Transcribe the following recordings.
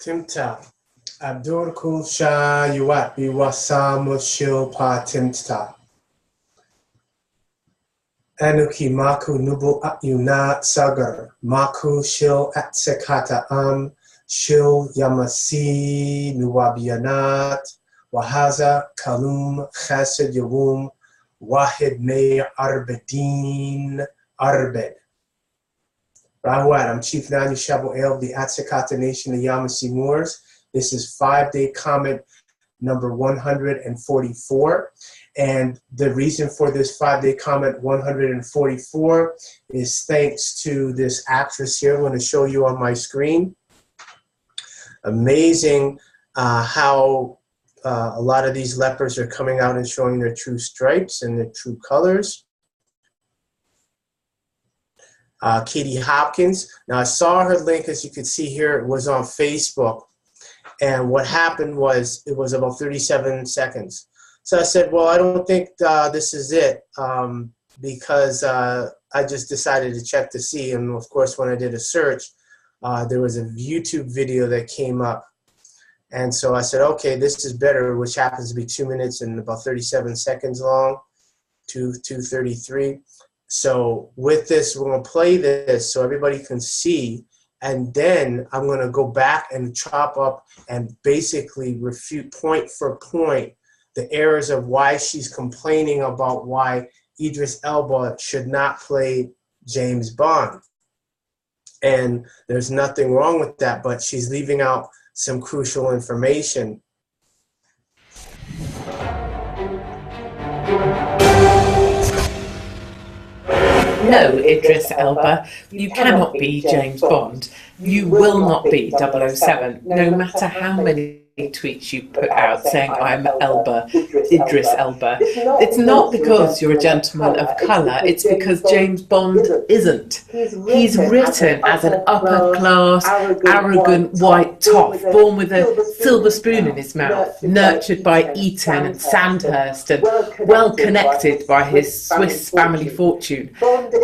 TEMp-TA. ABDUR KULL SHAAYUAAT SAAMUS SHIL TEMp-TA. Anuki maku nubu ayuna sagar maku shil atsekata shil yamasi nuwabiyanat wahaza kalum chesed yawum wahid me arbedin arbed. Rahuat, I'm Chief Nanya-Shaabu of the Atsekata Nation of Yamasee Moors. This is 5-day comment number 144. And the reason for this 5-day comment 144 is thanks to this actress here. I'm going to show you on my screen. Amazing how a lot of these lepers are coming out and showing their true stripes and their true colors. Katie Hopkins. Now I saw her link, as you can see here, it was on Facebook. And what happened was, it was about 37 seconds. So I said, well, I don't think this is it, because I just decided to check to see. And of course, when I did a search, there was a YouTube video that came up. And so I said, okay, this is better, which happens to be 2 minutes and about 37 seconds long, 2:33. So with this, we're going to play this so everybody can see. And then I'm going to go back and chop up and basically refute point for point the errors of why she's complaining about why Idris Elba should not play James Bond. And there's nothing wrong with that, but she's leaving out some crucial information. No, Idris Elba, you cannot be James Bond. You will not be 007, no matter how many tweets you put out saying I'm Elba, Idris Elba. It's not because you're a gentleman of colour, it's because James Bond isn't. He's written as an upper-class, arrogant white toff, born with a silver spoon in his mouth, nurtured by Eton and Sandhurst and well-connected by his Swiss family fortune.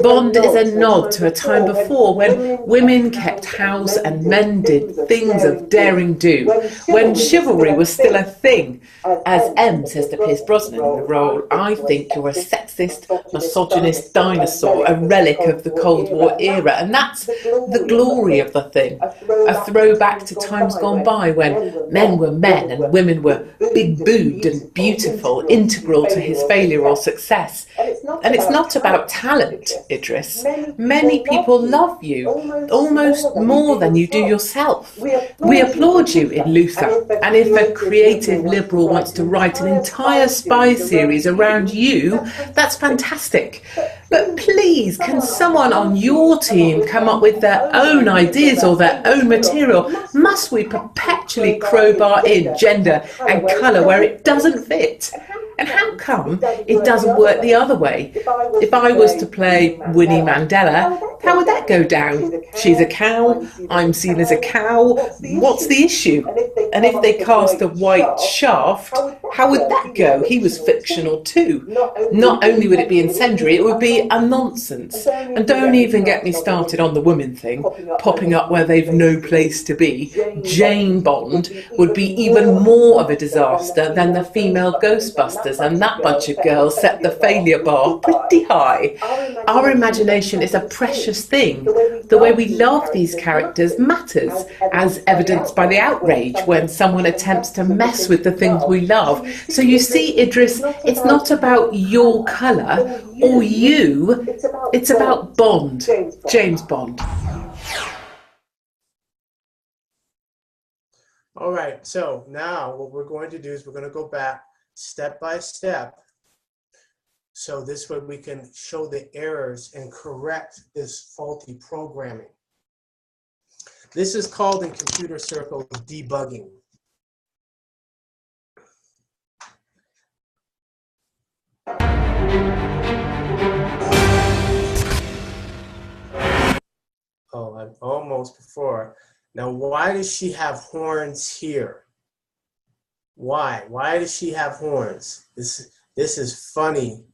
Bond is a nod to a time before when women kept house and men did things of daring do, when chivalry was still a thing. As M says to Pierce Brosnan in the role, I think you're a sexist, misogynist dinosaur, a relic of the Cold War era, and that's the glory of the thing. A throwback to times gone by when men were men and women were big-boobed and beautiful, integral to his failure or success. And it's not about talent, Idris. Many people love you, almost more than you do yourself. We applaud you in Luther, and if a creative liberal wants to write an entire spy series around you, that's fantastic. But please, can someone on your team come up with their own ideas or their own material? Must we perpetually crowbar in gender and colour where it doesn't fit? And how come it doesn't work the other way? If I was to play Winnie Mandela, how would that go down? She's a cow, I'm seen as a cow, what's the issue? And if they cast a white Shaft, how would that go? He was fictional too. Not only would it be incendiary, it would be a nonsense. And don't even get me started on the women thing, popping up where they've no place to be. Jane Bond would be even more of a disaster than the female Ghostbusters, and that bunch of girls set the failure bar pretty high. Our imagination is a precious thing. The way we love these characters matters, as evidenced by the outrage when someone attempts to mess with the things we love. So you see, Idris, it's not about your colour or you, it's about Bond, James Bond. All right, so now what we're going to do is we're going to go back step by step. So this way we can show the errors and correct this faulty programming. This is called in computer circles debugging. Oh, I'm almost before. Now, why does she have horns here? Why? Why does she have horns? This is funny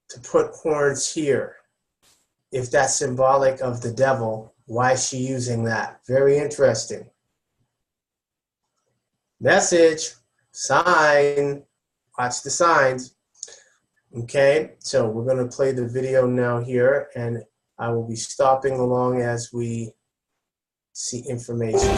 to put horns here, if that's symbolic of the devil. Why is she using that? Very interesting. Message, sign, watch the signs. Okay, so we're going to play the video now here, and I will be stopping along as we see information.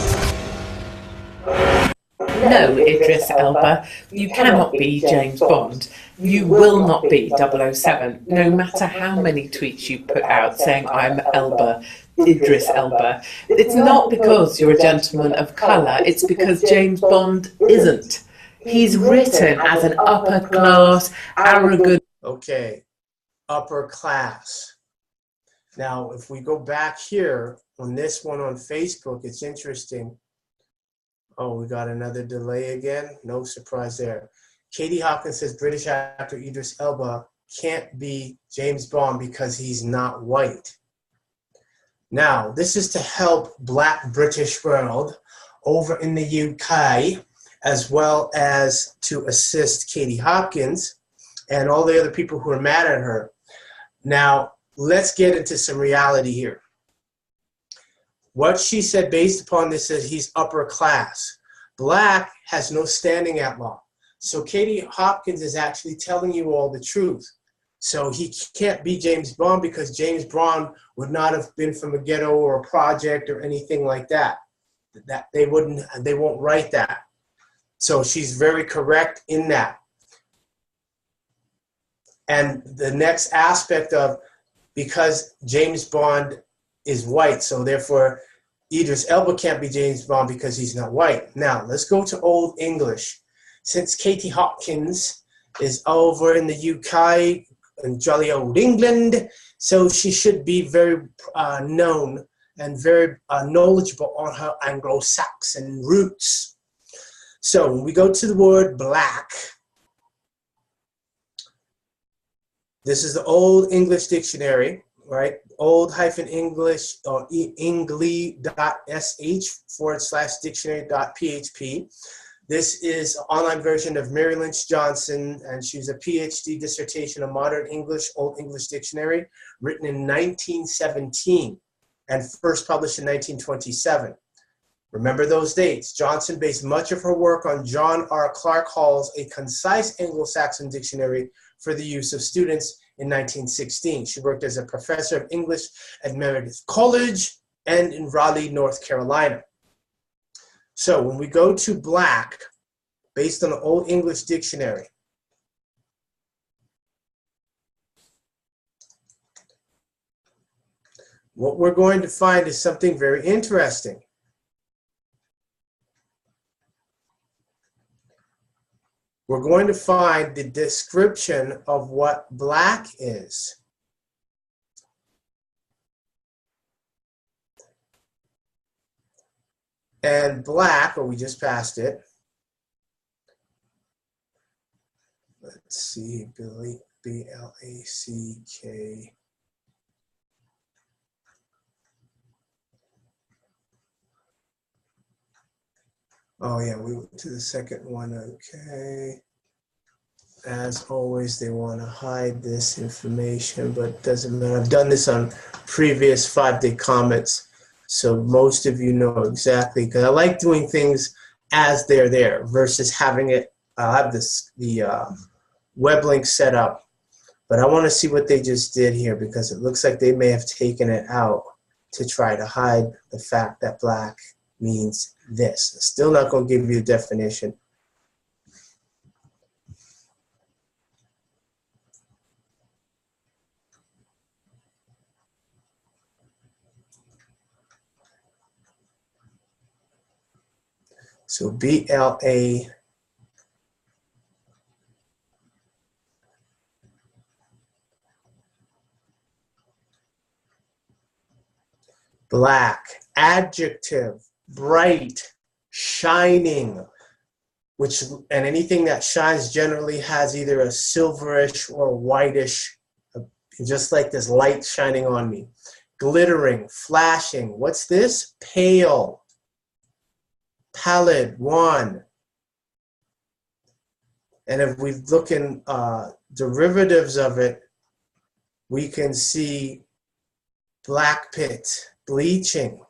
No, Idris Elba, you cannot be James Bond. You will not be 007, no matter how many tweets you put out saying I'm Elba, Idris Elba. It's not because you're a gentleman of colour, it's because James Bond isn't. He's written as an upper class, arrogant... Okay, upper class. Now, if we go back here on this one on Facebook, it's interesting. Oh, we got another delay again. No surprise there. Katie Hopkins says British actor Idris Elba can't be James Bond because he's not white. Now, this is to help Black British world over in the UK, as well as to assist Katie Hopkins and all the other people who are mad at her. Now, let's get into some reality here. What she said based upon this is he's upper class. Black has no standing at law. So Katie Hopkins is actually telling you all the truth. So he can't be James Bond because James Bond would not have been from a ghetto or a project or anything like that. They won't write that. So she's very correct in that. And the next aspect of, because James Bond is white, so therefore Idris Elba can't be James Bond because he's not white. Now, let's go to Old English. Since Katie Hopkins is over in the UK, in jolly old England, so she should be very known and very knowledgeable on her Anglo-Saxon roots. So when we go to the word black, this is the Old English Dictionary, right? Old-English or engli.sh/dictionary.php. This is an online version of Mary Lynch Johnson, and she's a PhD dissertation on modern English, Old English Dictionary, written in 1917 and first published in 1927. Remember those dates. Johnson based much of her work on John R. Clark Hall's A Concise Anglo-Saxon Dictionary for the use of students in 1916. She worked as a professor of English at Meredith College and in Raleigh, North Carolina. So when we go to black, based on the Old English Dictionary, what we're going to find is something very interesting. We're going to find the description of what black is. And black, or we just passed it. Let's see, B-L-A-C-K. Oh yeah, we went to the second one, okay. As always, they want to hide this information, but it doesn't matter. I've done this on previous 5-day comments, so most of you know exactly, because I like doing things as they're there versus having it, I'll have the web link set up, but I want to see what they just did here because it looks like they may have taken it out to try to hide the fact that black means this. Still not going to give you a definition. So B-L-A black, adjective, bright, shining, which, and anything that shines generally has either a silverish or whitish, just like this light shining on me. Glittering, flashing. What's this? Pale, pallid, wan. And if we look in derivatives of it, we can see black pit, bleaching.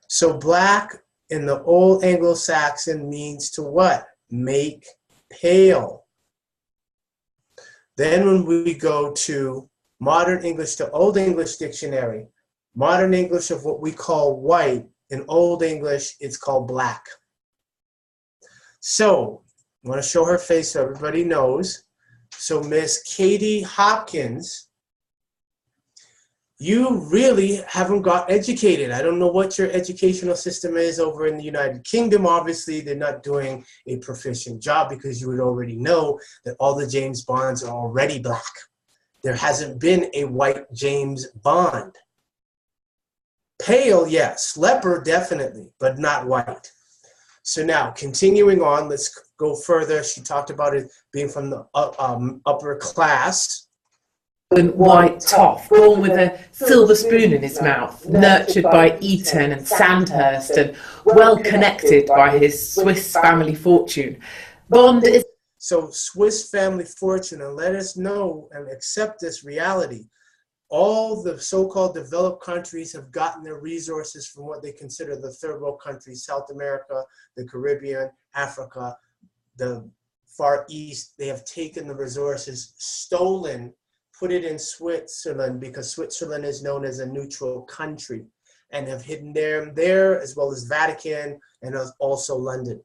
So black in the Old Anglo-Saxon means to what? Make pale. Then when we go to Modern English to Old English dictionary, Modern English of what we call white, in Old English it's called black. So I want to show her face so everybody knows. So Miss Katie Hopkins, you really haven't got educated. I don't know what your educational system is over in the United Kingdom. Obviously, they're not doing a proficient job because you would already know that all the James Bonds are already black. There hasn't been a white James Bond. Pale, yes. Leper, definitely, but not white. So now, continuing on, let's go further. She talked about it being from the upper class. White toff, born with a silver spoon in his mouth, nurtured by Eton and Sandhurst, and well connected by his Swiss family fortune. Bond is... So Swiss family fortune, and let us know and accept this reality. All the so-called developed countries have gotten their resources from what they consider the third world countries, South America, the Caribbean, Africa, the Far East. They have taken the resources, stolen, put it in Switzerland because Switzerland is known as a neutral country, and have hidden them there, as well as Vatican and also London.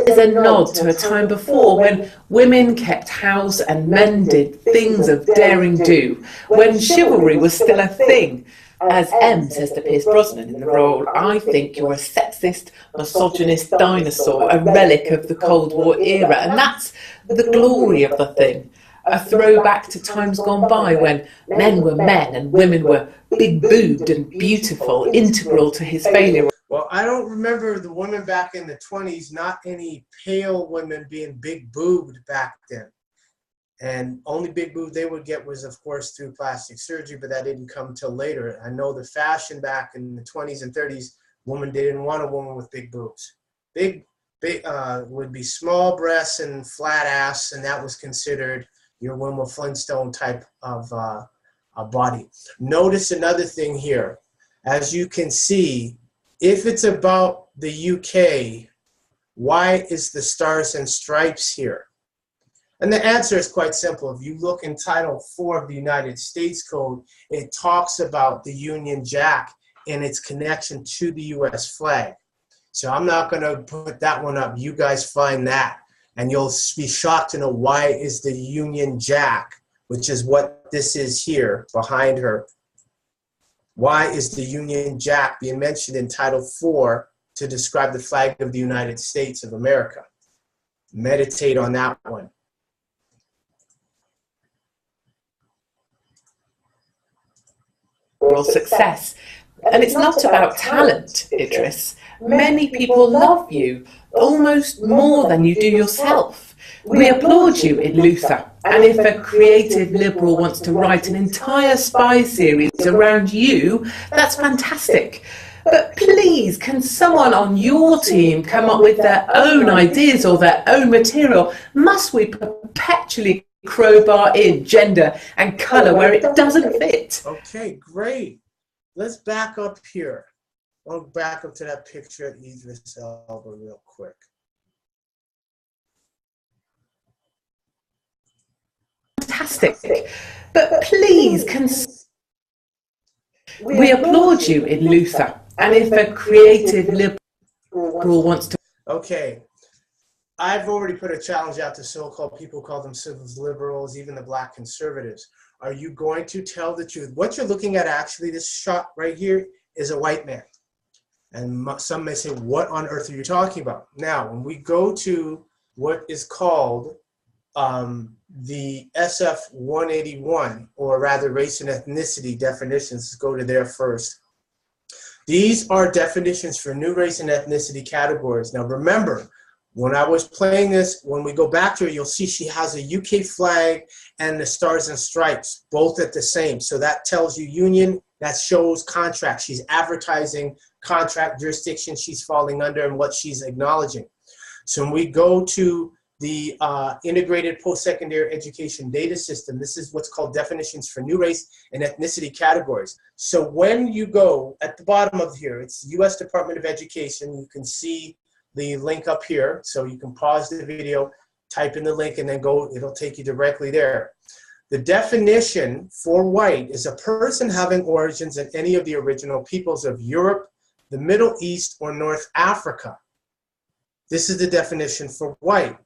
Is a nod to a time before when women kept house and men did things of daring do, when chivalry was still a thing. As M says to Pierce Brosnan in the role, I think you're a sexist, misogynist dinosaur, a relic of the Cold War era, and that's the glory of the thing. A throwback to times gone by when men were men and women were big-boobed and beautiful, integral to his failure. Well, I don't remember the women back in the 20s, not any pale women being big-boobed back then. And only big boob they would get was, of course, through plastic surgery, but that didn't come till later. I know the fashion back in the 20s and 30s, women didn't want a woman with big boobs. Big would be small breasts and flat ass, and that was considered your Wilma Flintstone type of body. Notice another thing here. As you can see, if it's about the UK, why is the stars and stripes here? And the answer is quite simple. If you look in Title 4 of the United States Code, it talks about the Union Jack and its connection to the U.S. flag. So I'm not going to put that one up. You guys find that. And you'll be shocked to know why is the Union Jack, which is what this is here behind her. Why is the Union Jack being mentioned in Title 4 to describe the flag of the United States of America? Meditate on that one. Success. And it's not about talent, Idris. Many people love you almost more than you do yourself. We applaud you in Luther, and if a creative liberal wants to write an entire spy series around you, that's fantastic. But please, can someone on your team come up with their own ideas or their own material? Must we perpetually crowbar in gender and colour where it doesn't fit? Okay, great. Let's back up here. I'll back up to that picture of Idris Elba real quick. Fantastic. But please, we applaud you in Luther, and if a creative liberal wants to... Okay. I've already put a challenge out to so-called people who call themselves liberals, even the black conservatives. Are you going to tell the truth? What you're looking at, actually, this shot right here is a white man. And some may say, what on earth are you talking about? Now, when we go to what is called the SF 181, or rather race and ethnicity definitions, let's go to there first. These are definitions for new race and ethnicity categories. Now, remember, when I was playing this, when we go back to her, you'll see she has a UK flag and the stars and stripes, both at the same. So that tells you union, that shows contract. She's advertising contract jurisdiction she's falling under and what she's acknowledging. So when we go to the Integrated Post-Secondary Education Data System. This is what's called definitions for new race and ethnicity categories. So when you go at the bottom of here, it's US Department of Education. You can see the link up here. So you can pause the video, type in the link, and then go, it'll take you directly there. The definition for white is a person having origins in any of the original peoples of Europe, the Middle East, or North Africa. This is the definition for white.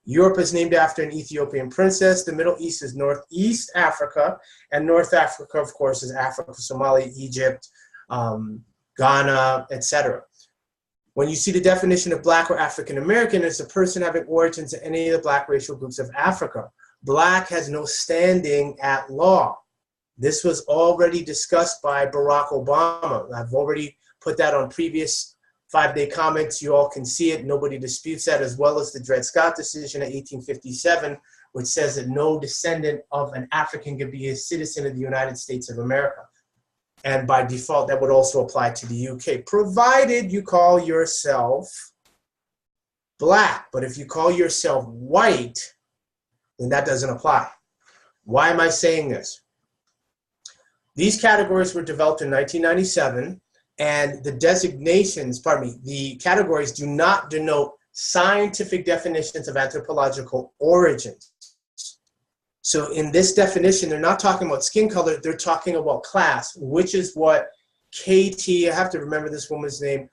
Europe is named after an Ethiopian princess. The Middle East is Northeast Africa. And North Africa, of course, is Africa, Somalia, Egypt, Ghana, etc. When you see the definition of black or African American, it's a person having origins in any of the black racial groups of Africa. Black has no standing at law. This was already discussed by Barack Obama. I've already put that on previous 5-day comments. You all can see it. Nobody disputes that, as well as the Dred Scott decision of 1857, which says that no descendant of an African can be a citizen of the United States of America. And by default, that would also apply to the UK, provided you call yourself black. But if you call yourself white, then that doesn't apply. Why am I saying this? These categories were developed in 1997. And the designations, pardon me, the categories do not denote scientific definitions of anthropological origins. So in this definition, they're not talking about skin color, they're talking about class, which is what Katie, I have to remember this woman's name,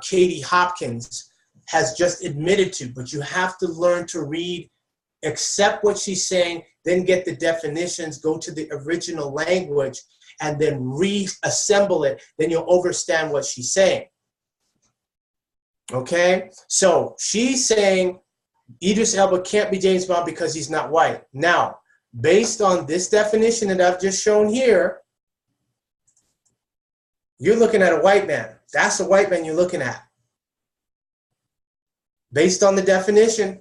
Katie Hopkins, has just admitted to. But you have to learn to read, accept what she's saying, then get the definitions, go to the original language, and then reassemble it, then you'll understand what she's saying. Okay? So she's saying Idris Elba can't be James Bond because he's not white. Now, based on this definition that I've just shown here, you're looking at a white man. That's a white man you're looking at. Based on the definition.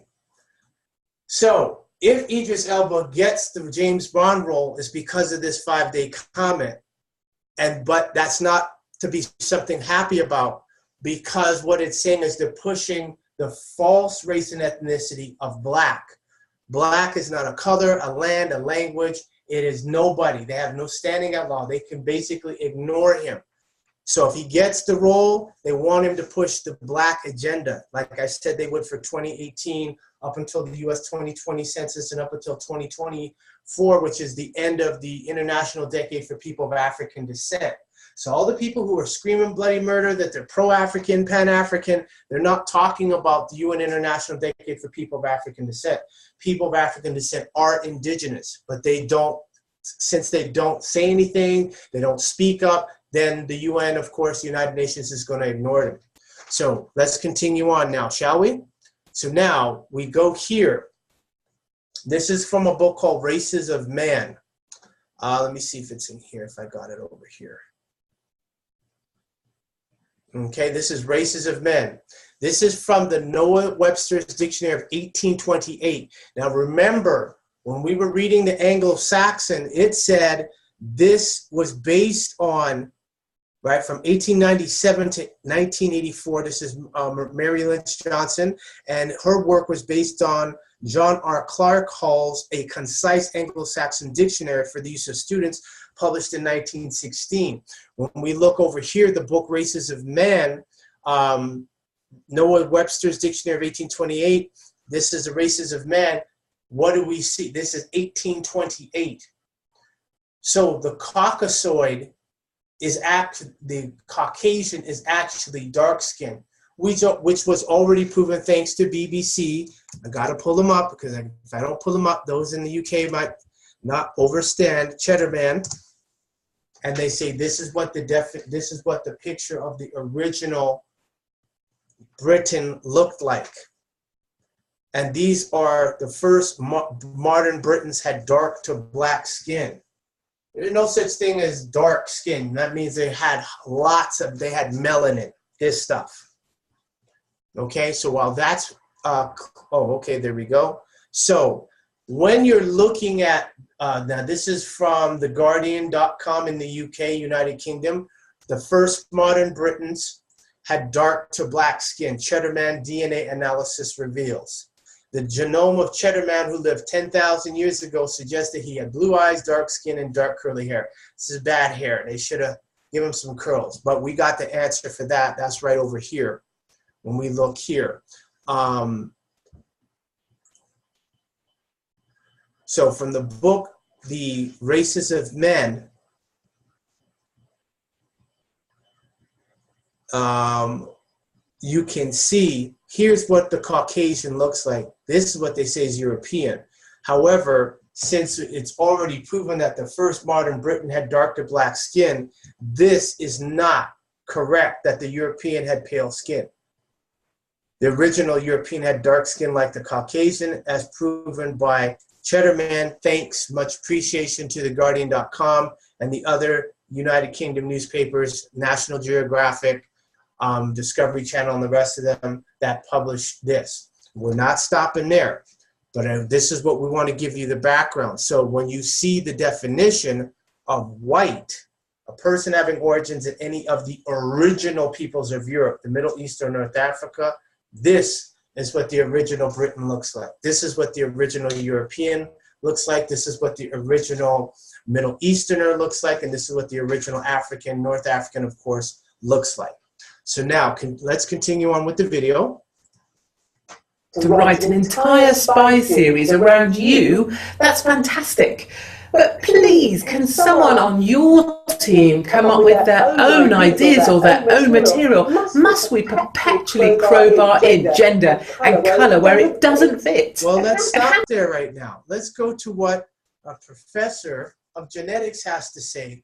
So, if Idris Elba gets the James Bond role, it's because of this 5-day comment. But that's not to be something happy about, because what it's saying is they're pushing the false race and ethnicity of black. Black is not a color, a land, a language. It is nobody. They have no standing at law. They can basically ignore him. So if he gets the role, they want him to push the black agenda. Like I said, they would for 2018, up until the US 2020 census, and up until 2024, which is the end of the International Decade for People of African Descent. So all the people who are screaming bloody murder, that they're pro-African, pan-African, they're not talking about the UN International Decade for People of African Descent. People of African descent are indigenous, but they don't, since they don't say anything, they don't speak up, then the UN, of course, the United Nations is going to ignore them. So let's continue on now, shall we? So now we go here. This is from a book called Races of Man. Let me see if it's in here, if I got it over here. Okay, this is Races of Men. This is from the Noah Webster's Dictionary of 1828. Now remember, when we were reading the Anglo-Saxon, it said this was based on, right, from 1897 to 1984. This is Mary Lynch Johnson, and her work was based on John R. Clark Hall's A Concise Anglo-Saxon Dictionary for the Use of Students, published in 1916. When we look over here, the book Races of Man, Noah Webster's Dictionary of 1828, this is the Races of Man. What do we see? This is 1828. So the Caucasoid is actually, the Caucasian is actually dark skin, which was already proven thanks to BBC. I gotta pull them up, because if I don't pull them up, those in the UK might not overstand Cheddar Man. And they say this is what the picture of the original Britain looked like. And these are the first modern Britons had dark to black skin. There's no such thing as dark skin. That means they had they had melanin, his stuff. Okay, so while that's, okay, there we go. So when you're looking at, now this is from theguardian.com in the UK, United Kingdom, the first modern Britons had dark to black skin. Cheddarman DNA analysis reveals. The genome of Cheddar Man, who lived 10,000 years ago, suggested he had blue eyes, dark skin, and dark curly hair. This is bad hair. They should have given him some curls. But we got the answer for that. That's right over here when we look here. So from the book, The Races of Men, you can see, here's what the Caucasian looks like. This is what they say is European. However, since it's already proven that the first modern Briton had dark to black skin, this is not correct that the European had pale skin. The original European had dark skin like the Caucasian, as proven by Cheddar Man. Thanks, much appreciation to theguardian.com and the other United Kingdom newspapers, National Geographic, Discovery Channel, and the rest of them that published this. We're not stopping there, but this is what we want to give you the background. So when you see the definition of white, a person having origins in any of the original peoples of Europe, the Middle East or North Africa, this is what the original Briton looks like. This is what the original European looks like. This is what the original Middle Easterner looks like. And this is what the original African, North African, of course, looks like. So now, let's continue on with the video. To write an entire spy series around you, that's fantastic. But please, can someone on your team come up with their own ideas or their own material? Must we perpetually crowbar in gender and colour where it doesn't fit? Well, let's stop there right now. Let's go to what a professor of genetics has to say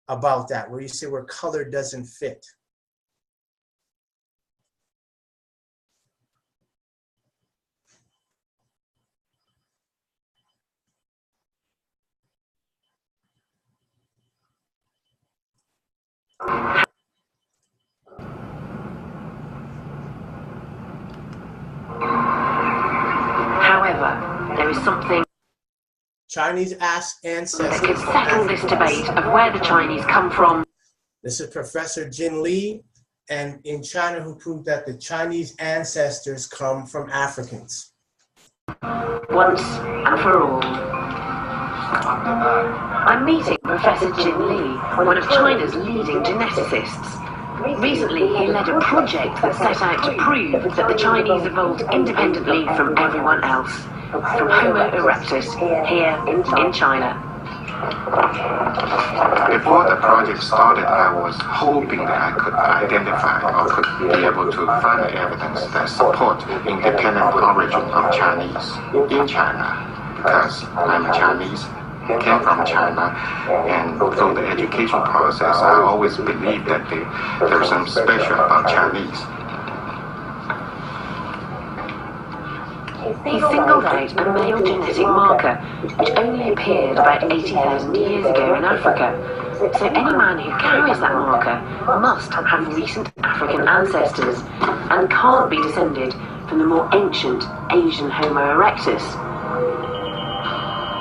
about that, where you say where color doesn't fit. However, there is something Chinese ancestors that could settle this debate of where the Chinese come from. This is Professor Jin Lee, and in China, who proved that the Chinese ancestors come from Africans. Once and for all. I'm meeting Professor Jin Lee, one of China's leading geneticists. Recently, he led a project that set out to prove that the Chinese evolved independently from everyone else, from Homo erectus here in China. Before the project started, I was hoping that I could identify or could be able to find evidence that support independent origin of Chinese in China, because I'm Chinese, came from China, and through the education process, I always believed that there's something special about Chinese. He singled out a male genetic marker, which only appeared about 80,000 years ago in Africa. So any man who carries that marker must have recent African ancestors and can't be descended from the more ancient Asian Homo erectus.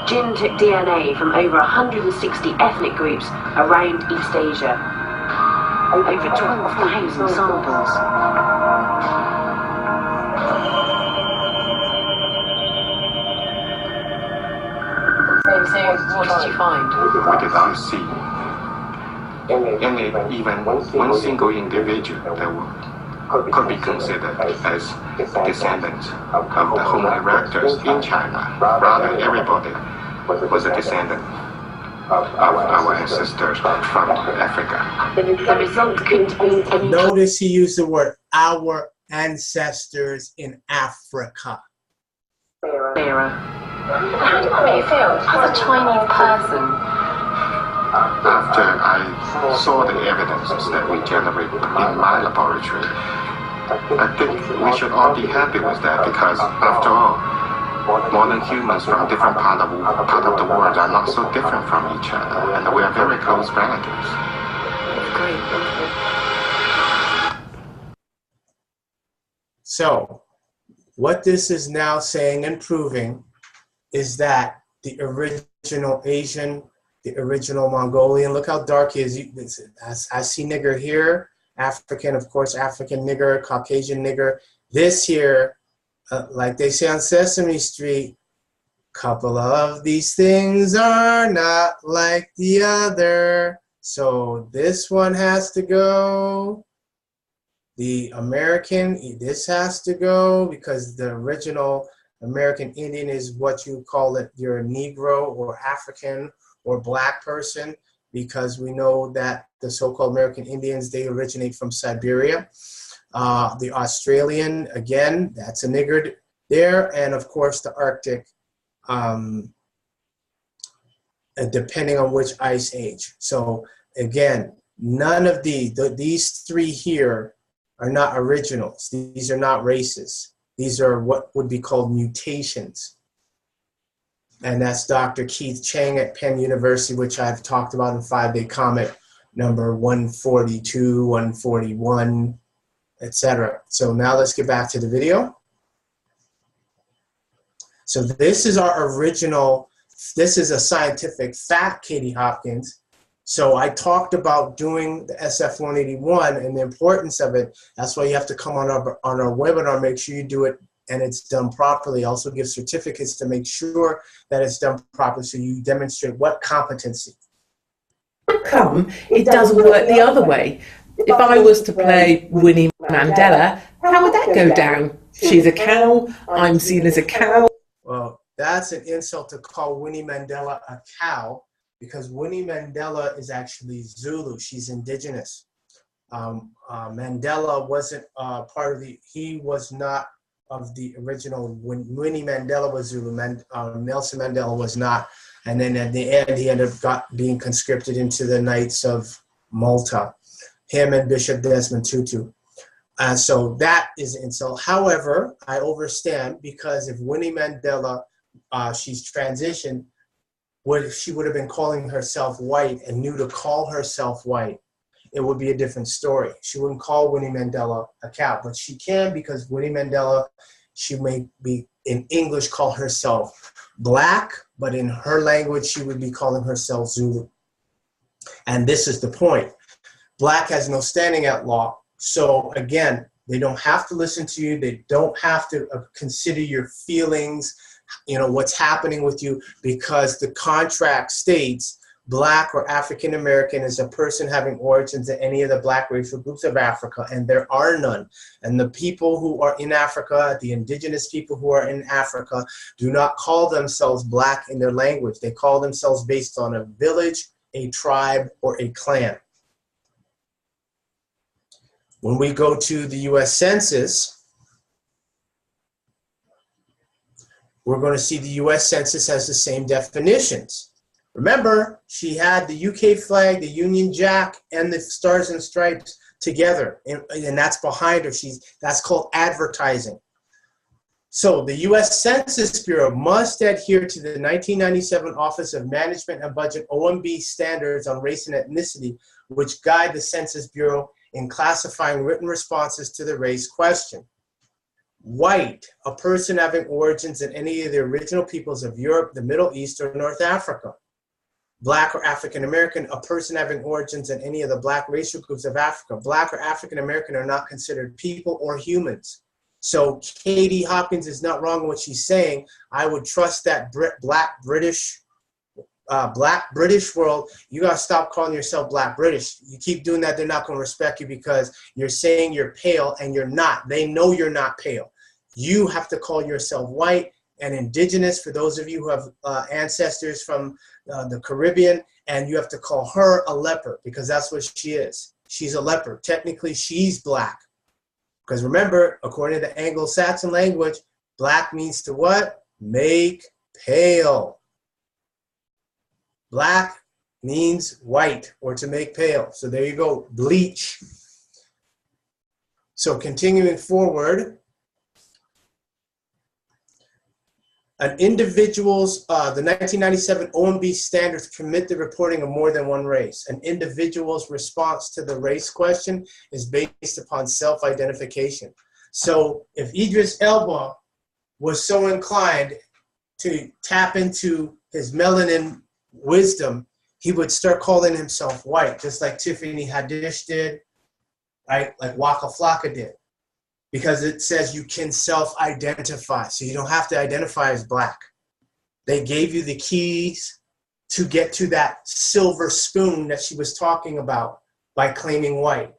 Jin took DNA from over 160 ethnic groups around East Asia. Over 12,000 samples. So what did you find? What did I see? And even one single individual that could be considered as descendants of the Homo erectus in China. Rather, everybody was a descendant of our ancestors from Africa. The result couldn't be any. Notice he used the word our ancestors in Africa. Clearer. How do you feel as a Chinese person? After I saw the evidences that we generated in my laboratory, I think we should all be happy with that, because after all, modern humans from different part of the world are not so different from each other, and we are very close relatives. Great. So, what this is now saying and proving is that the original Asian, the original Mongolian, look how dark he is. I see nigger here, African, of course, African nigger, Caucasian nigger. This here, like they say on Sesame Street, couple of these things are not like the other. So this one has to go. The American, this has to go because the original American Indian is what you call it. You're a Negro or African or black person, because we know that the so-called American Indians, they originate from Siberia. The Australian, again, that's a nigger there. And of course the Arctic, depending on which ice age. So again, none of these three here are not originals. These are not races. These are what would be called mutations. And that's Dr. Keith Chang at Penn University, which I've talked about in 5-Day Comet number 142, 141, etc. So now let's get back to the video. So this is our original, this is a scientific fact, Katie Hopkins. So I talked about doing the SF-181 and the importance of it. That's why you have to come on our webinar, make sure you do it and it's done properly. Also give certificates to make sure that it's done properly so you demonstrate what competency. How come it doesn't work the other way? If I was to play Winnie Mandela, how would that go down? She's a cow, I'm seen as a cow. Well, that's an insult to call Winnie Mandela a cow, because Winnie Mandela is actually Zulu. She's indigenous. Mandela wasn't part of the, he was not of the original. When Winnie Mandela was Zulu, Nelson Mandela was not. And then at the end, he ended up being conscripted into the Knights of Malta, him and Bishop Desmond Tutu. So that is an insult. However, I understand, because if Winnie Mandela, she's transitioned, she would have been calling herself white and knew to call herself white, it would be a different story. She wouldn't call Winnie Mandela a cow, but she can, because Winnie Mandela, she may be in English call herself black, but in her language she would be calling herself Zulu. And this is the point. Black has no standing at law. So again, they don't have to listen to you. They don't have to consider your feelings, you know, what's happening with you, because the contract states black or African American is a person having origins in any of the black racial groups of Africa, and there are none. And the people who are in Africa, the indigenous people who are in Africa, do not call themselves black in their language. They call themselves based on a village, a tribe, or a clan. When we go to the US Census, we're going to see the US Census has the same definitions. Remember, she had the UK flag, the Union Jack, and the Stars and Stripes together, and that's behind her. That's called advertising. So the US Census Bureau must adhere to the 1997 Office of Management and Budget OMB standards on race and ethnicity, which guide the Census Bureau in classifying written responses to the race question. White, a person having origins in any of the original peoples of Europe, the Middle East, or North Africa. Black or African American, a person having origins in any of the black racial groups of Africa. Black or African American are not considered people or humans. So Katie Hopkins is not wrong in what she's saying. I would trust that black British world. You gotta stop calling yourself black British. You keep doing that, they're not gonna respect you, because you're saying you're pale and you're not. They know you're not pale. You have to call yourself white and indigenous, for those of you who have ancestors from the Caribbean, and you have to call her a leper, because that's what she is. She's a leper. Technically, she's black. Because remember, according to the Anglo-Saxon language, black means to what? Make pale. Black means white, or to make pale. So there you go, bleach. So continuing forward, an individual's, the 1997 OMB standards permit the reporting of more than one race. An individual's response to the race question is based upon self-identification. So if Idris Elba was so inclined to tap into his melanin wisdom, he would start calling himself white, just like Tiffany Haddish did, right? Like Waka Flocka did. because it says you can self-identify. So you don't have to identify as black. They gave you the keys to get to that silver spoon that she was talking about by claiming white.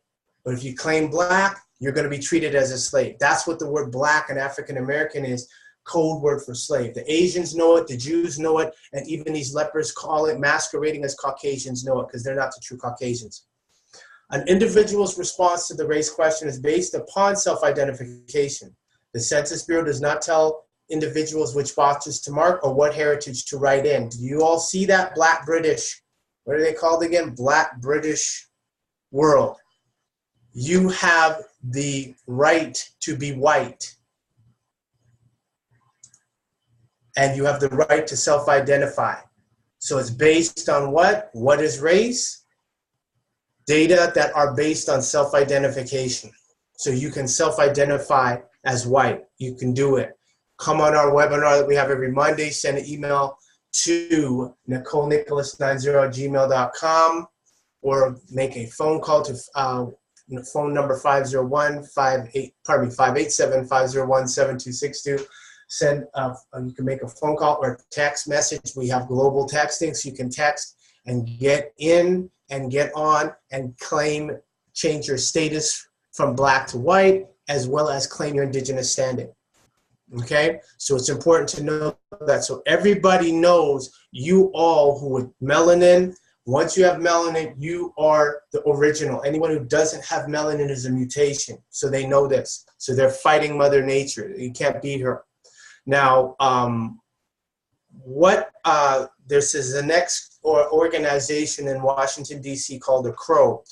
But if you claim black, you're going to be treated as a slave. That's what the word black and African American is, code word for slave. The Asians know it, the Jews know it, and even these lepers call it, masquerading as Caucasians know it, because they're not the true Caucasians. An individual's response to the race question is based upon self-identification. The Census Bureau does not tell individuals which boxes to mark or what heritage to write in. Do you all see that? Black British, what are they called again? Black British world. You have the right to be white. And you have the right to self-identify. So it's based on what? What is race? Data that are based on self-identification. So you can self-identify as white. You can do it. Come on our webinar that we have every Monday. Send an email to NicoleNicholas90@gmail.com or make a phone call to phone number 587-501-7262. Send, you can make a phone call or text message. We have global texting, so you can text and get in and get on and claim, change your status from black to white, as well as claim your indigenous standing. Okay, so it's important to know that, so everybody knows you all who with melanin, once you have melanin, you are the original. Anyone who doesn't have melanin is a mutation, so they know this. So they're fighting Mother Nature. You can't beat her. Now, this is the next organization in Washington, D.C. called the CROW.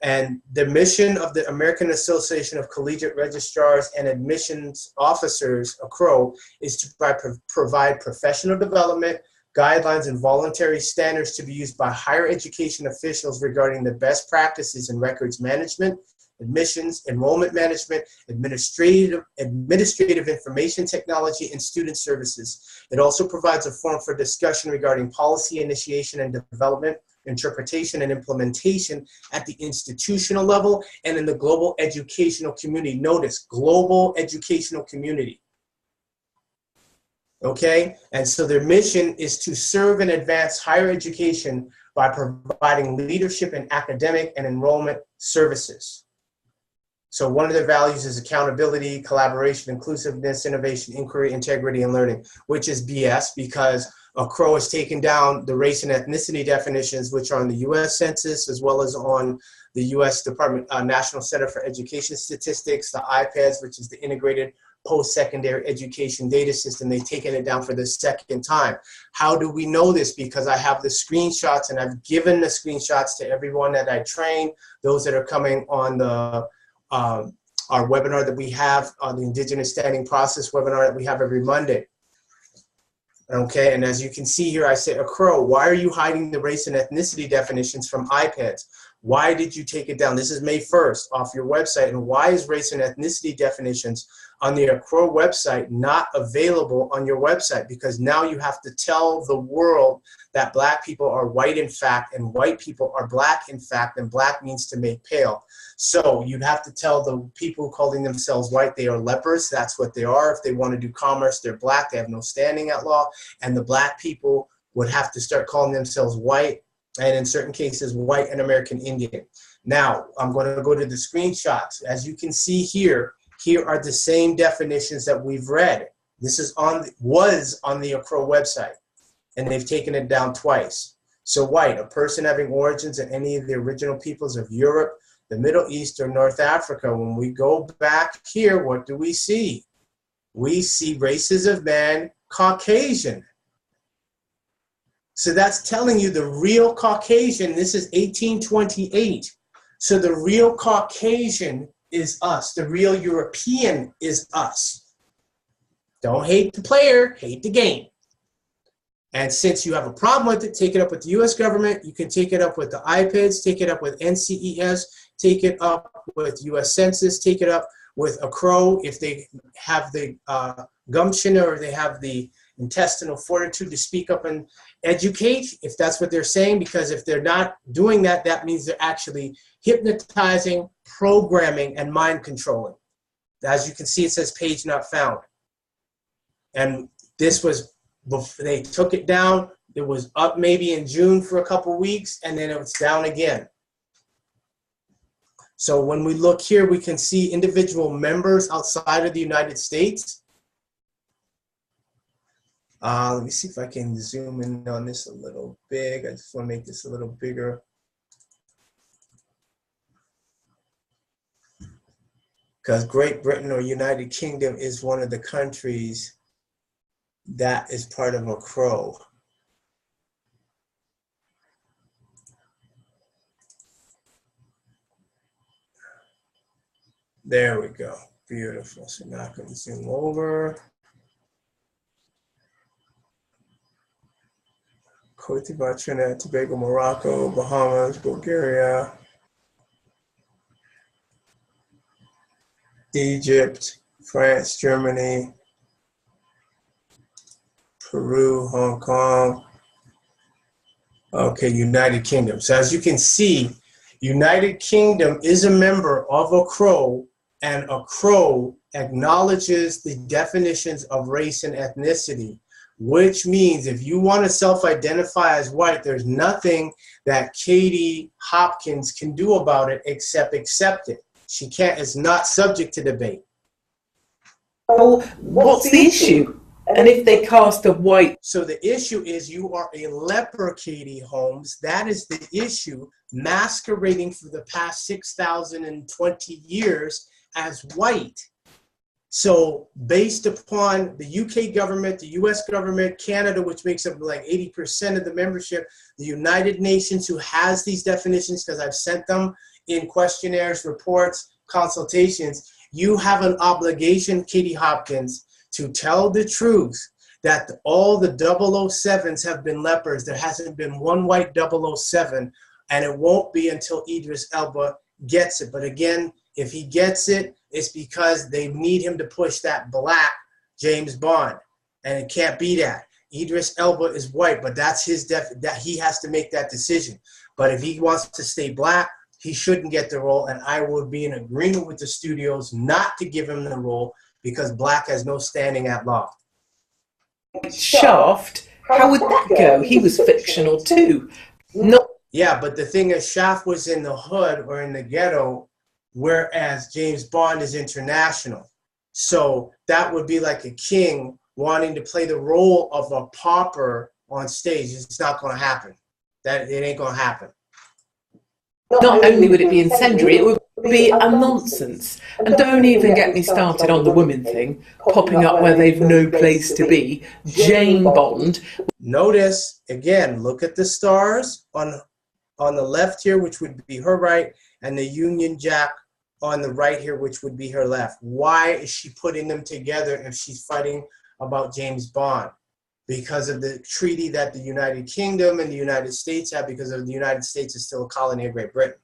And the mission of the American Association of Collegiate Registrars and Admissions Officers, a CROW, is to provide professional development, guidelines, and voluntary standards to be used by higher education officials regarding the best practices in records management, admissions, enrollment management, administrative information technology, and student services. It also provides a forum for discussion regarding policy initiation and development, interpretation and implementation at the institutional level and in the global educational community. Notice, global educational community. Okay, and so their mission is to serve and advance higher education by providing leadership in academic and enrollment services. So one of their values is accountability, collaboration, inclusiveness, innovation, inquiry, integrity, and learning, which is BS because a CROW has taken down the race and ethnicity definitions, which are on the U.S. Census, as well as on the U.S. National Center for Education Statistics, the IPEDS, which is the Integrated Post-Secondary Education Data System. They've taken it down for the second time. How do we know this? Because I have the screenshots, and I've given the screenshots to everyone that I train, those that are coming on the our webinar that we have on the Indigenous Standing Process webinar that we have every Monday. Okay, and as you can see here, I say, a CROW, why are you hiding the race and ethnicity definitions from iPads? Why did you take it down? This is May 1st off your website. And why is race and ethnicity definitions on the CROW website not available on your website? Because now you have to tell the world that black people are white in fact, and white people are black in fact, and black means to make pale. So you have to tell the people calling themselves white they are lepers. That's what they are. If they want to do commerce, they're black. They have no standing at law. And the black people would have to start calling themselves white, and in certain cases, white and American Indian. Now, I'm going to go to the screenshots. As you can see here, here are the same definitions that we've read. This is was on the CROW website, and they've taken it down twice. So white, a person having origins in any of the original peoples of Europe, the Middle East, or North Africa. When we go back here, what do we see? We see races of man, Caucasian. So that's telling you the real Caucasian, this is 1828. So the real Caucasian is us. The real European is us. Don't hate the player, hate the game. And since you have a problem with it, take it up with the US government. You can take it up with the IPEDS, take it up with NCES, take it up with US Census, take it up with a CROW if they have the gumption or they have the intestinal fortitude to speak up and educate, if that's what they're saying, because if they're not doing that, that means they're actually hypnotizing, programming, and mind controlling. As you can see, it says page not found. And this was, they took it down. It was up maybe in June for a couple weeks, and then it was down again. So when we look here, we can see individual members outside of the United States. Let me see if I can zoom in on this a little big. I just want to make this a little bigger. Because Great Britain or United Kingdom is one of the countries that is part of a CRO. There we go. Beautiful. So now I can zoom over. Cote d'Ivoire, Trinidad, Tobago, Morocco, Bahamas, Bulgaria, Egypt, France, Germany, Peru, Hong Kong. Okay, United Kingdom. So as you can see, United Kingdom is a member of a CRO, and a CRO acknowledges the definitions of race and ethnicity, which means if you want to self-identify as white, there's nothing that Katie Hopkins can do about it except accept it. She can't, it's not subject to debate. Well, what's the issue? And if they cast a white... So the issue is you are a leper, Katie Holmes. That is the issue, masquerading for the past 6,020 years as white. So based upon the UK government, the US government, Canada, which makes up like 80% of the membership, the United Nations, who has these definitions, because I've sent them in questionnaires, reports, consultations, you have an obligation, Katie Hopkins, to tell the truth that all the 007s have been lepers. There hasn't been one white 007, and it won't be until Idris Elba gets it. But again, if he gets it, it's because they need him to push that black James Bond, and it can't be that. Idris Elba is white, but that's his that he has to make that decision. But if he wants to stay black, he shouldn't get the role, and I would be in agreement with the studios not to give him the role because black has no standing at law. Shaft, how would that go? He was fictional too. No. Yeah, but the thing is, Shaft was in the hood or in the ghetto, whereas James Bond is international. So that would be like a king wanting to play the role of a pauper on stage. It's not going to happen. It ain't going to happen. Not only would it be incendiary, it would be a nonsense. And don't even get me started on the women thing, popping up where they've no place to be. Jane Bond. Notice, again, look at the stars on the left here, which would be her right, and the Union Jack on the right here, which would be her left. Why is she putting them together if she's fighting about James Bond? Because of the treaty that the United Kingdom and the United States have, because of the United States is still a colony of Great Britain.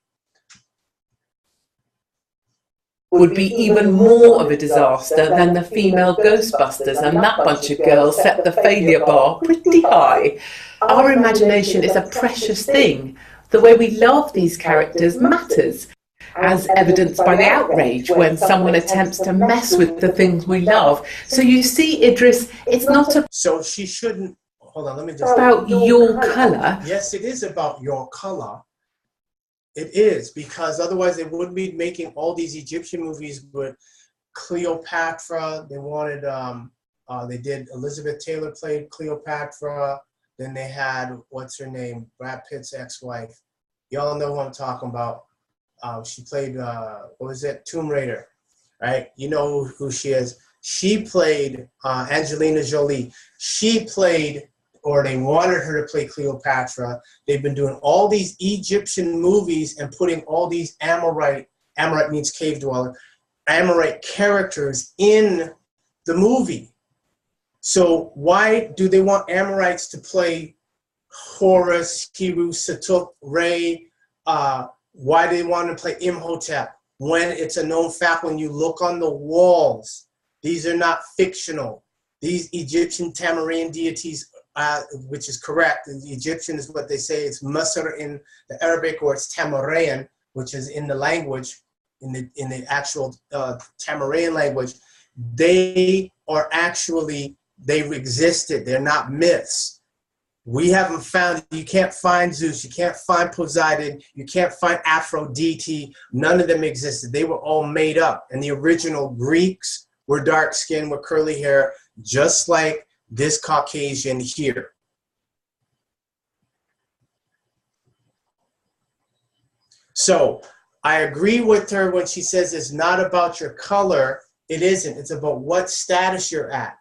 Would be even more of a disaster than the female Ghostbusters, and that bunch of girls set the failure bar pretty high. Our imagination is a precious thing. The way we love these characters matters, as evidenced by the outrage when someone attempts to mess with the things we love. So you see, Idris, it's not So she shouldn't, hold on, let me just... about your colour. Yes, it is about your colour. It is, because otherwise they wouldn't be making all these Egyptian movies with Cleopatra. They wanted, they did, Elizabeth Taylor played Cleopatra. Then they had, what's her name? Brad Pitt's ex-wife. Y'all know who I'm talking about. She played, what was it? Tomb Raider, right? You know who she is. She played Angelina Jolie. She played, or they wanted her to play Cleopatra. They've been doing all these Egyptian movies and putting all these Amorite means cave dweller, Amorite characters in the movie. So why do they want Amorites to play Horus, Hiru, Satuk, Re? Why do they want to play Imhotep? When it's a known fact, when you look on the walls, these are not fictional. These Egyptian Tamarian deities, which is correct. The Egyptian is what they say. It's Masr in the Arabic, or it's Tamarian, which is in the language. in the actual Tamarian language, they are actually, they've existed. They're not myths. We haven't found, you can't find Zeus, you can't find Poseidon, you can't find Aphrodite. None of them existed. They were all made up. And the original Greeks were dark skinned with curly hair, just like this Caucasian here. So I agree with her when she says it's not about your color. It isn't. It's about what status you're at.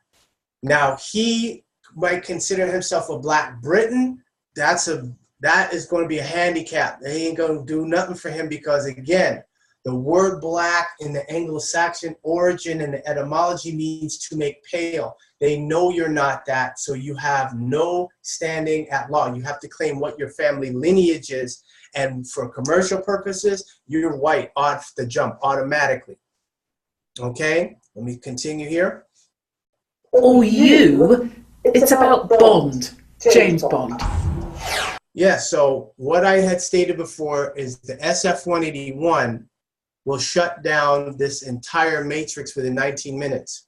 Now, he might consider himself a Black Briton. That is going to be a handicap. They ain't going to do nothing for him because, again, the word black in the Anglo-Saxon origin and the etymology means to make pale. They know you're not that, so you have no standing at law. You have to claim what your family lineage is, and for commercial purposes, you're white off the jump automatically. Okay, let me continue here. Or you, it's about Bond, James Bond. Yeah, so what I had stated before is the SF-181 will shut down this entire matrix within 19 minutes.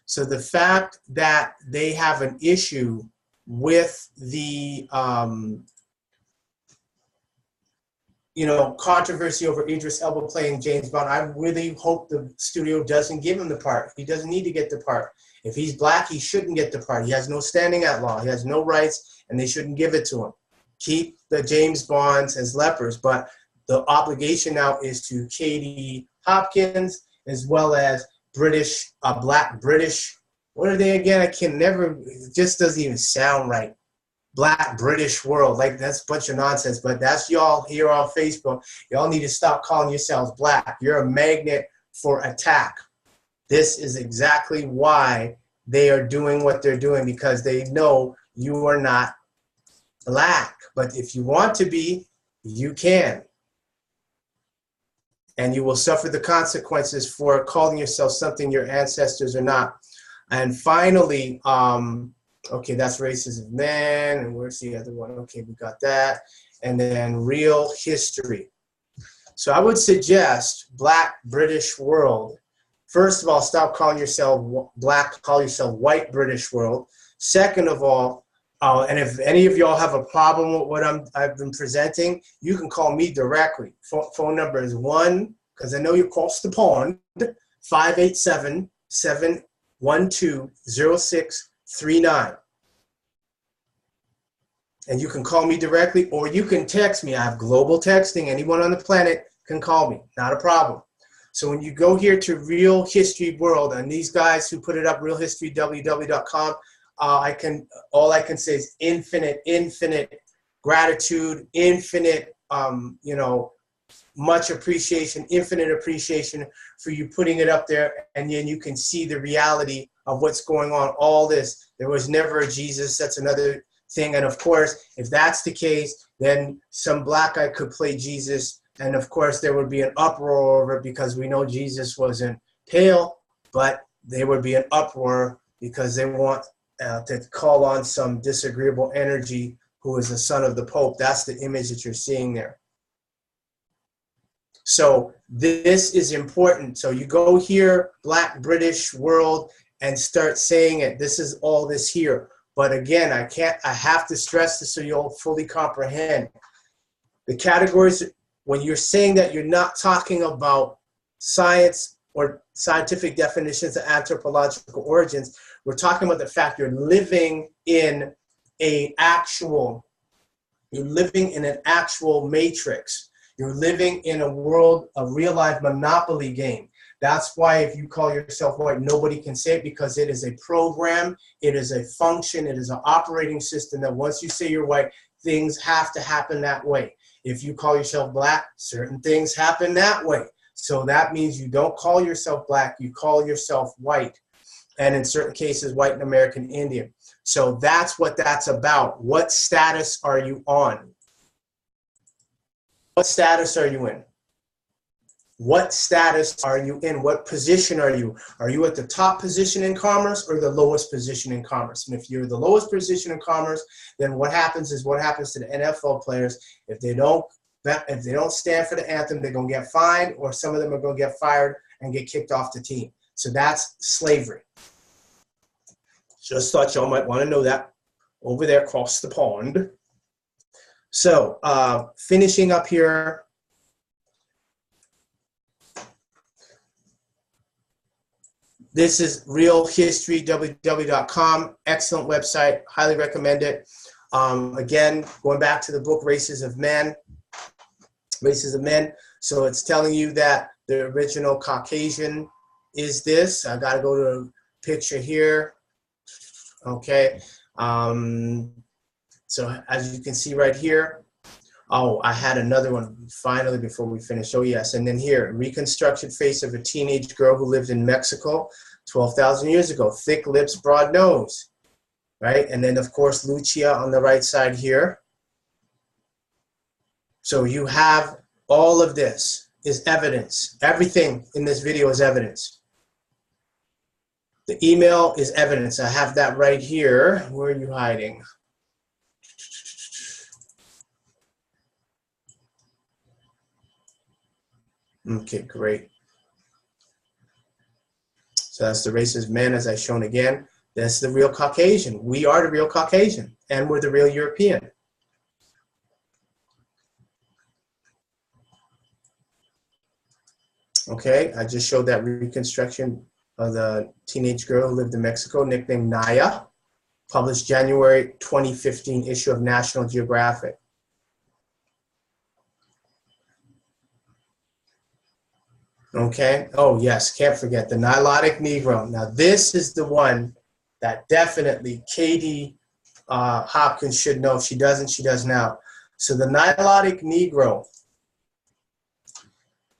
So the fact that they have an issue with the, you know, controversy over Idris Elba playing James Bond, I really hope the studio doesn't give him the part. He doesn't need to get the part. If he's black, he shouldn't get the part. He has no standing at law. He has no rights, and they shouldn't give it to him. Keep the James Bonds as lepers, but the obligation now is to Katie Hopkins, as well as British, Black British, what are they again? I can never, it just doesn't even sound right. Black British world, like that's a bunch of nonsense, but that's y'all here on Facebook. Y'all need to stop calling yourselves black. You're a magnet for attack. This is exactly why they are doing what they're doing, because they know you are not black. But if you want to be, you can. And you will suffer the consequences for calling yourself something your ancestors are not. And finally, okay, that's racism then, and where's the other one? Okay, we got that. And then real history. So I would suggest Black British world. First of all, stop calling yourself black, call yourself white British world. Second of all, and if any of y'all have a problem with what I've been presenting, you can call me directly. Phone number is 1, because I know you're across the pond, 587-712-0639. And you can call me directly, or you can text me. I have global texting. Anyone on the planet can call me, not a problem. So when you go here to Real History World, and these guys who put it up, realhistorywww.com, all I can say is infinite gratitude, infinite, you know, much appreciation, infinite appreciation for you putting it up there, and then you can see the reality of what's going on. All this, there was never a Jesus. That's another thing. And of course, if that's the case, then some black guy could play Jesus, and of course there would be an uproar over it, because we know Jesus wasn't pale, but there would be an uproar because they want to call on some disagreeable energy who is the son of the Pope. That's the image that you're seeing there. So this is important. So you go here, Black British world, and start saying it. This is all this here. But again, I have to stress this so you'll fully comprehend. The categories, when you're saying that, you're not talking about science or scientific definitions of anthropological origins. We're talking about the fact you're living in an actual matrix. You're living in a world, a real life Monopoly game. That's why if you call yourself white, nobody can say it, because it is a program, it is a function, it is an operating system that once you say you're white, things have to happen that way. If you call yourself black, certain things happen that way. So that means you don't call yourself black, you call yourself white. And in certain cases, white and American Indian. So that's what that's about. What status are you on? What status are you in? What status are you in? What position are you? Are you at the top position in commerce or the lowest position in commerce? And if you're the lowest position in commerce, then what happens is what happens to the NFL players. If they don't if they don't stand for the anthem, they're going to get fined, or some of them are going to get fired and get kicked off the team. So that's slavery. Just thought y'all might want to know that over there across the pond. So finishing up here. This is Real History, www.com. Excellent website. Highly recommend it. Again, going back to the book Races of Men. Races of Men. So it's telling you that the original Caucasian is this. I got to go to a picture here. Okay. So as you can see right here. Oh, I had another one finally before we finish. Oh, yes. And then here, reconstructed face of a teenage girl who lived in Mexico 12,000 years ago. Thick lips, broad nose. Right? And then, of course, Lucia on the right side here. So you have all of this is evidence. Everything in this video is evidence. The email is evidence. I have that right here. Where are you hiding? Okay, great. So that's the Races of Men, as I've shown again. That's the real Caucasian. We are the real Caucasian, and we're the real European. Okay, I just showed that reconstruction of the teenage girl who lived in Mexico, nicknamed Naya, published January 2015 issue of National Geographic. Okay, oh yes, can't forget the Nilotic Negro. Now this is the one that definitely Katie Hopkins should know. If she doesn't, she does now. So the Nilotic Negro,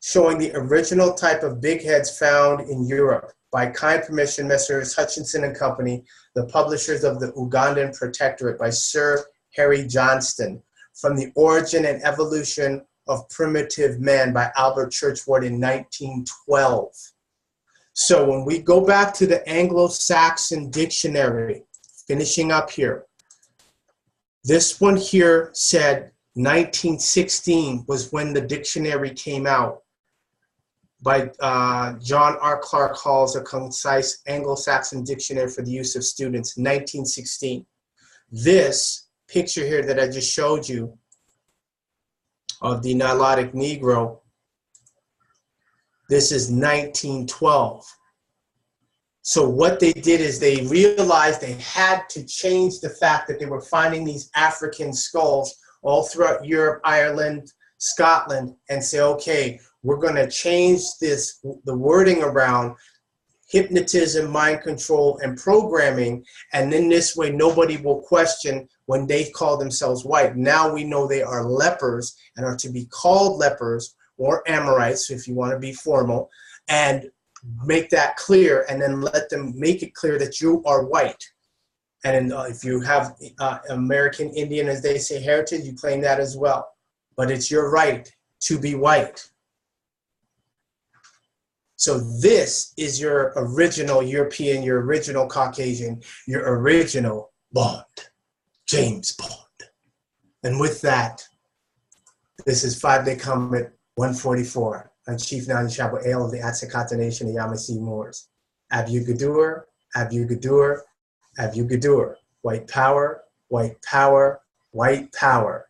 showing the original type of big heads found in Europe. By kind permission, Messrs. Hutchinson and Company, the publishers of the Ugandan Protectorate by Sir Harry Johnston, From the Origin and Evolution of Primitive Man by Albert Churchward in 1912. So when we go back to the Anglo-Saxon dictionary, finishing up here, this one here said 1916 was when the dictionary came out by John R. Clark Hall's A Concise Anglo-Saxon Dictionary for the Use of Students, 1916. This picture here that I just showed you of the Nilotic Negro, this is 1912. So what they did is they realized they had to change the fact that they were finding these African skulls all throughout Europe, Ireland, Scotland, and say, okay, we're going to change this, the wording around hypnotism, mind control, and programming, and then this way nobody will question when they call themselves white. Now we know they are lepers and are to be called lepers or Amorites, if you want to be formal, and make that clear, and then let them make it clear that you are white. And if you have American Indian, as they say, heritage, you claim that as well. But it's your right to be white. So this is your original European, your original Caucasian, your original Bond, James Bond. And with that, this is 5-Day Comet 144. I'm Chief Nanya-Shaabu Ale of the Atsikata Nation of Yamasee Moors. ABYUD, ABYUD, ABYUD. White power, white power, white power.